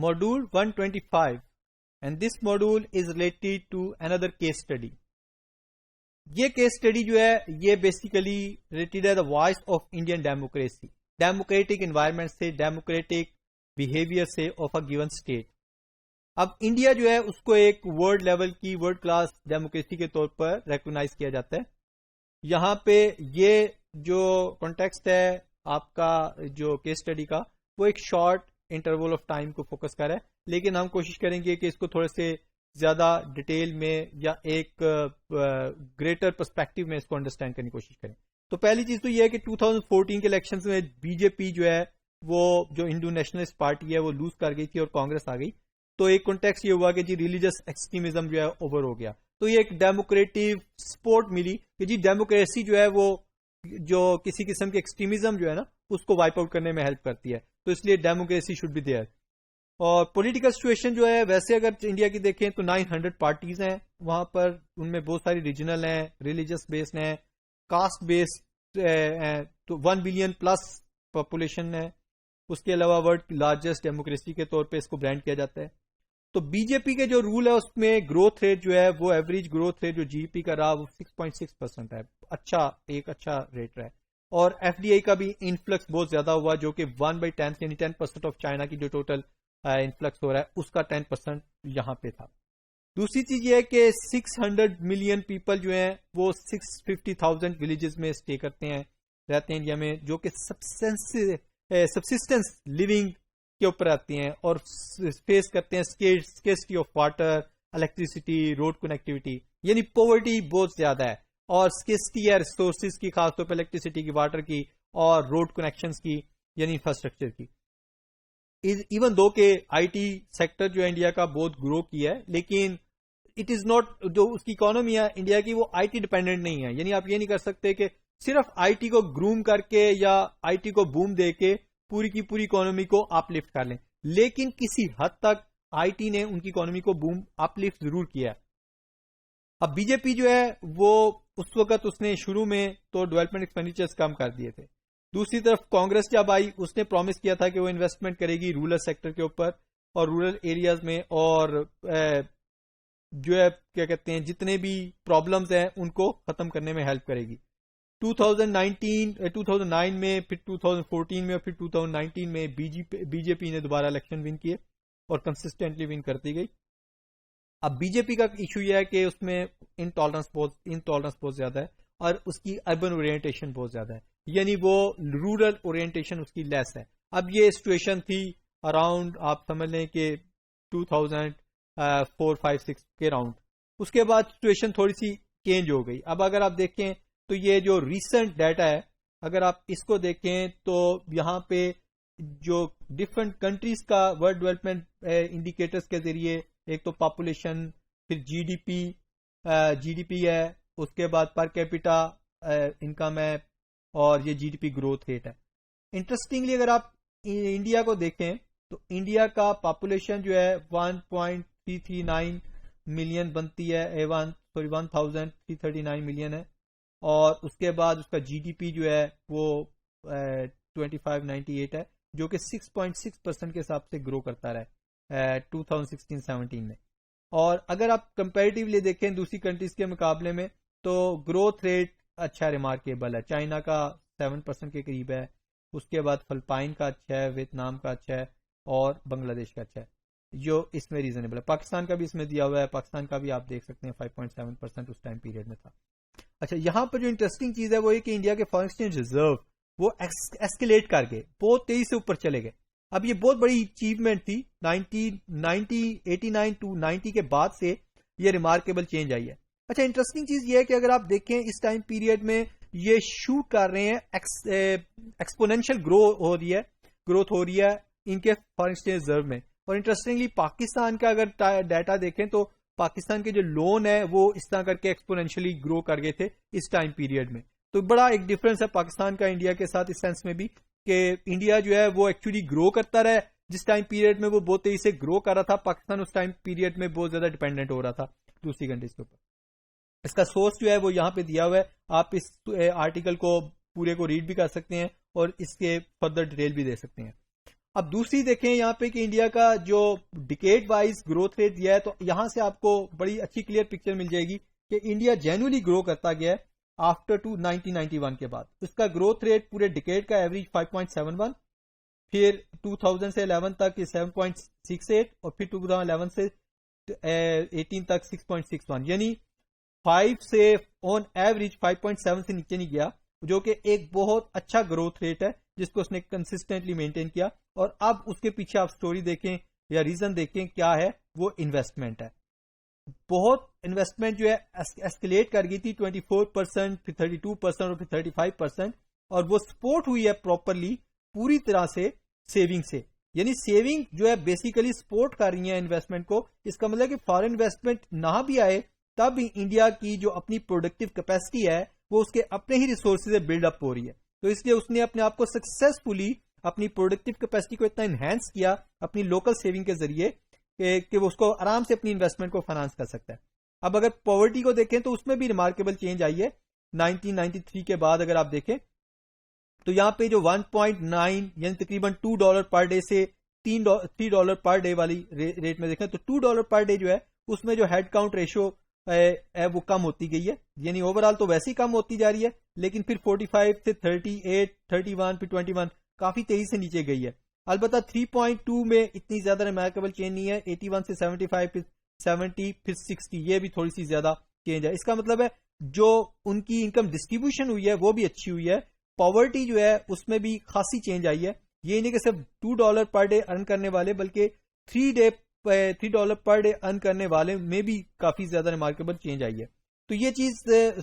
module 125, and this module is related to another case study. یہ case study جو ہے یہ بیسیکلی ریلیٹڈ ہے the voice of Indian democracy, democratic environment سے، democratic behaviour سے of a given state. اب India جو ہے اس کو ایک ورلڈ لیول کی ورلڈ کلاس ڈیموکریسی کے طور پر ریکگنائز کیا جاتا ہے. یہاں پہ یہ جو کانٹیکسٹ ہے آپ کا جو کیس اسٹڈی کا وہ ایک شارٹ انٹرول آف ٹائم کو فوکس کر رہا ہے، لیکن ہم کوشش کریں گے کہ اس کو تھوڑے سے زیادہ ڈیٹیل میں یا ایک گریٹر پرسپیکٹو میں اس کو انڈرسٹینڈ کرنے کی کوشش کریں. تو پہلی چیز تو یہ ہے کہ 2014 کے الیکشنز میں بی جے پی جو ہے وہ جو ہندو نیشنلسٹ پارٹی ہے وہ لوز کر گئی تھی اور کانگریس آ گئی. تو ایک کانٹیکسٹ یہ ہوا کہ جی ریلیجس ایکسٹریمزم جو ہے اوور ہو گیا، تو یہ ایک ڈیموکریٹو سپورٹ ملی کہ جی ڈیموکریسی جو ہے وہ جو کسی قسم کے ایکسٹریمزم جو ہے نا اس کو وائپ آؤٹ کرنے میں ہیلپ کرتی ہے، تو اس لیے ڈیموکریسی شوڈ بی دیئر. اور پولیٹیکل سچویشن جو ہے ویسے اگر انڈیا کی دیکھیں تو 900 پارٹیز ہیں وہاں پر، ان میں بہت ساری ریجنل ہیں، ریلیجس بیسڈ ہیں، کاسٹ بیسڈ ہیں، تو 1 بلین پلس پاپولیشن ہے. اس کے علاوہ ورلڈ کی لارجسٹ ڈیموکریسی کے طور پہ اس کو برانڈ کیا جاتا ہے. تو بی جے پی کے جو رول ہے اس میں گروتھ ریٹ جو ہے وہ ایوریج گروتھ ریٹ جو جی پی کا رہا وہ 6.6% ہے، ایک اچھا ریٹ رہا ہے. اور ایف ڈی آئی کا بھی انفلکس بہت زیادہ ہوا جو کہ 1/10 یعنی 10% آف چائنا کی جو ٹوٹل انفلکس ہو رہا ہے اس کا 10% یہاں پہ تھا. دوسری چیز یہ ہے کہ 600 ملین پیپل جو ہیں وہ 650,000 ولیجز میں اسٹے کرتے ہیں، رہتے ہیں انڈیا میں، جو کہ سبسسٹنس لیونگ کے اوپر آتے ہیں اور فیس کرتے ہیں scarcity of water, electricity, road connectivity, یعنی پاورٹی بہت زیادہ ہے اور اسکیرسٹی ہے ریسورسز کی، خاص طور پہ الیکٹریسٹی کی، واٹر کی اور روڈ کنیکشنز کی یعنی انفراسٹرکچر کی. ایون دو کہ آئی ٹی سیکٹر جو ہے انڈیا کا بہت گرو کیا ہے، لیکن اٹ از ناٹ، جو اس کی اکانومی ہے انڈیا کی وہ آئی ٹی ڈیپینڈنٹ نہیں ہے. یعنی آپ یہ نہیں کر سکتے کہ صرف آئی ٹی کو گروم کر کے یا آئی ٹی کو بوم دے کے پوری کی پوری اکانومی کو اپ لفٹ کر لیں، لیکن کسی حد تک آئی ٹی نے ان کی اکانومی کو بوم اپ لفٹ ضرور کیا. اب بی جے پی جو ہے وہ اس وقت اس نے شروع میں تو ڈیولپمنٹ ایکسپینڈیچرز کم کر دیے تھے. دوسری طرف کانگریس جب آئی اس نے پرومس کیا تھا کہ وہ انویسٹمنٹ کرے گی رورل سیکٹر کے اوپر اور رورل ایریاز میں، اور جو ہے کیا کہتے ہیں جتنے بھی پرابلمز ہیں ان کو ختم کرنے میں ہیلپ کرے گی. 2009 میں، پھر 2014 میں اور پھر 2019 میں بی جے پی نے دوبارہ الیکشن ون کیے اور کنسسٹنٹلی ون کرتی گئی. اب بی جے پی کا ایشو یہ ہے کہ اس میں انٹالرنس بہت زیادہ ہے اور اس کی اربن اورینٹیشن بہت زیادہ ہے، یعنی وہ رورل اورینٹیشن اس کی لیس ہے. اب یہ سچویشن تھی اراؤنڈ آپ سمجھ لیں کہ 2004-5-6 کے راؤنڈ. اس کے بعد سچویشن تھوڑی سی چینج ہو گئی. اب اگر آپ دیکھیں تو یہ جو ریسنٹ ڈیٹا ہے اگر آپ اس کو دیکھیں تو یہاں پہ جو ڈفرنٹ کنٹریز کا ورلڈ ڈیولپمنٹ انڈیکیٹرز کے ذریعے ایک تو پاپولیشن، پھر جی ڈی پی ہے، اس کے بعد پر کیپیٹا انکم ہے اور یہ G D P growth rate ہے. انٹرسٹنگلی اگر آپ انڈیا کو دیکھیں تو انڈیا کا پاپولیشن جو ہے 1.339 ملین بنتی ہے، 1339 ملین ہے، اور اس کے بعد اس کا جی ڈی پی جو ہے وہ 2598 ہے، جو کہ 6.6% کے حساب سے گرو کرتا رہا ہے 2016-17 میں. اور اگر آپ کمپیریٹیولی دیکھیں دوسری کنٹریز کے مقابلے میں تو گروتھ ریٹ اچھا ریمارکیبل ہے. چائنا کا 7% کے قریب ہے، اس کے بعد فلپائن کا اچھا ہے، ویتنام کا اچھا ہے اور بنگلہ دیش کا اچھا ہے جو اس میں ریزنیبل ہے. پاکستان کا بھی اس میں دیا ہوا ہے، پاکستان کا بھی آپ دیکھ سکتے ہیں 5.7% اس ٹائم پیریڈ میں تھا. اچھا یہاں پر جو انٹرسٹنگ چیز ہے وہ یہ کہ انڈیا کے فارن ایکسچینج ریزرو وہ ایسکیلیٹ کر گئے، بہت تیزی سے اوپر چلے گئے. اب یہ بہت بڑی اچیومنٹ تھی 89 to 90 کے بعد سے یہ ریمارکیبل چینج آئی ہے. اچھا انٹرسٹنگ چیز یہ ہے کہ اگر آپ دیکھیں اس ٹائم پیریڈ میں یہ شوٹ کر رہے ہیں، ایکسپونینشیل گروتھ ہو رہی ہے ان کے فارن ایکسچینج ریزرو میں. اور انٹرسٹنگلی پاکستان کا اگر ڈیٹا دیکھیں تو پاکستان کے جو لون ہے وہ اس طرح کر کے ایکسپونینشلی گرو کر گئے تھے اس ٹائم پیریڈ میں. تو بڑا ایک ڈفرنس ہے پاکستان کا انڈیا کے ساتھ اس سینس میں بھی کہ انڈیا جو ہے وہ ایکچولی گرو کرتا رہا ہے، جس ٹائم پیریڈ میں وہ بہت تیزی سے گرو کر رہا تھا، پاکستان اس ٹائم پیریڈ میں بہت زیادہ ڈیپینڈنٹ ہو رہا تھا دوسری کنٹریز کے اوپر. اس کا سورس جو ہے وہ یہاں پہ دیا ہوا ہے، آپ اس آرٹیکل کو پورے کو ریڈ بھی کر سکتے ہیں اور اس کے فردر ڈیٹیل بھی دے سکتے ہیں. اب دوسری دیکھیں یہاں پہ کہ انڈیا کا جو ڈیکیڈ وائز گروتھ ریٹ دیا ہے، تو یہاں سے آپ کو بڑی اچھی کلیئر پکچر مل جائے گی کہ انڈیا جینولی گرو کرتا گیا ہے آفٹر 1991 کے بعد. اس کا گروتھ ریٹ پورے ڈیکیڈ کا ایوریج 5.71، پھر 2000 سے 11 تک یہ 7.68، اور پھر 2011 سے 18 تک 6.61، یعنی 5 سے آن ایوریج 5.7 سے نیچے نہیں گیا، جو کہ ایک بہت اچھا گروتھ ریٹ ہے جس کو اس نے کنسسٹنٹلی مینٹین کیا. اور اب اس کے پیچھے آپ سٹوری دیکھیں یا ریزن دیکھیں کیا ہے، وہ انویسٹمنٹ ہے. بہت انویسٹمنٹ جو ہے ایسکلیٹ کر گئی تھی 24%، پھر 32% اور پھر 35%، اور وہ سپورٹ ہوئی ہے پراپرلی پوری طرح سے سیونگ سے. یعنی سیونگ جو ہے بیسیکلی سپورٹ کر رہی ہیں انویسٹمنٹ کو. اس کا مطلب کہ فارن انویسٹمنٹ نہ بھی آئے تب بھی انڈیا کی جو اپنی پروڈکٹیو کیپیسٹی ہے وہ اس کے اپنے ہی ریسورسز سے بلڈ اپ ہو رہی ہے. تو اس لیے اس نے اپنے آپ کو سکسیسفلی اپنی پروڈکٹیو کیپیسٹی کو اتنا انہینس کیا اپنی لوکل سیونگ کے ذریعے کہ وہ اس کو آرام سے اپنی انویسٹمنٹ کو فائنانس کر سکتا ہے. اب اگر پاورٹی کو دیکھیں تو اس میں بھی ریمارکیبل چینج آئی ہے 1993 کے بعد. اگر آپ دیکھیں تو یہاں پہ جو 1.9 یعنی تقریباً $2 پر ڈے سے $3 پر ڈے والی ریٹ میں دیکھیں تو $2 پر ڈے جو ہے اس میں جو ہیڈ کاؤنٹ ریشو ہے وہ کم ہوتی گئی ہے. یعنی اوور آل تو ویسے ہی کم ہوتی جا رہی ہے، لیکن پھر 45 سے 38، 31، پھر 21 کافی تیزی سے نیچے گئی ہے. البتہ 3.2 میں اتنی زیادہ ریمارکیبل چینج نہیں ہے. 81 سے 75، پھر 70، پھر 60، یہ بھی تھوڑی سی زیادہ چینج ہے. اس کا مطلب ہے جو ان کی انکم ڈسٹریبیوشن ہوئی ہے وہ بھی اچھی ہوئی ہے. پاورٹی جو ہے اس میں بھی خاصی چینج آئی ہے. یہ نہیں کہ صرف $2 پر ڈے ارن کرنے والے، بلکہ $3 پر ڈے ارن کرنے والے میں بھی کافی زیادہ ریمارکیبل چینج آئی ہے. تو یہ چیز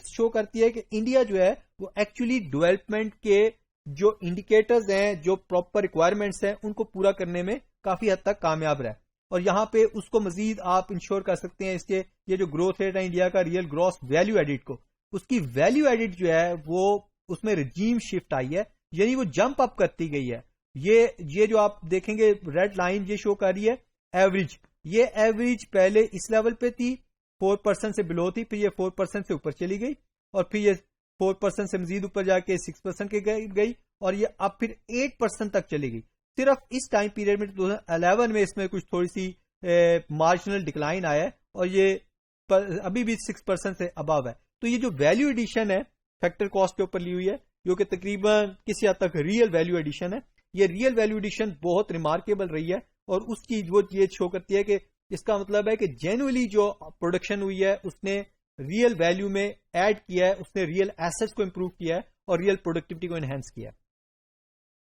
شو کرتی ہے کہ انڈیا جو ہے وہ ایکچولی ڈیولپمنٹ کے جو انڈیکیٹرز ہیں، جو پراپر ریکوائرمنٹس ہیں، ان کو پورا کرنے میں کافی حد تک کامیاب رہا. اور یہاں پہ اس کو مزید آپ انشور کر سکتے ہیں اس کے یہ جو گروتھ ریٹ ہے انڈیا کا ریئل گراس ویلیو ایڈٹ کو، اس کی ویلیو ایڈٹ جو ہے وہ اس میں رجیم شفٹ آئی ہے، یعنی وہ جمپ اپ کرتی گئی ہے. یہ جو آپ دیکھیں گے ریڈ لائن یہ شو کر رہی ہے ایوریج. یہ ایوریج پہلے اس لیول پہ تھی 4% سے بلو تھی، پھر یہ 4% سے اوپر چلی گئی، اور پھر یہ 4% سے مزید اوپر جا کے 6% کے گئی، اور یہ اب پھر 8% تک چلی گئی. صرف اس ٹائم پیریڈ میں 2011 میں اس میں کچھ تھوڑی سی مارجنل ڈکلائن آیا ہے، اور یہ ابھی بھی 6% سے ابو ہے. تو یہ جو ویلیو ایڈیشن ہے فیکٹر کاسٹ کے اوپر لی ہوئی ہے، جو کہ تقریباً کسی حد تک ریئل ویلیو ایڈیشن ہے. یہ ریئل ویلیو ایڈیشن بہت ریمارکیبل رہی ہے، اور اس کی وہ یہ شو کرتی ہے کہ اس کا مطلب ہے کہ جینولی جو پروڈکشن ہوئی ہے اس نے ریئل ویلیو میں ایڈ کیا ہے، اس نے ریئل ایسٹس کو امپروو کیا ہے اور ریئل پروڈکٹیوٹی کو انہینس کیا ہے.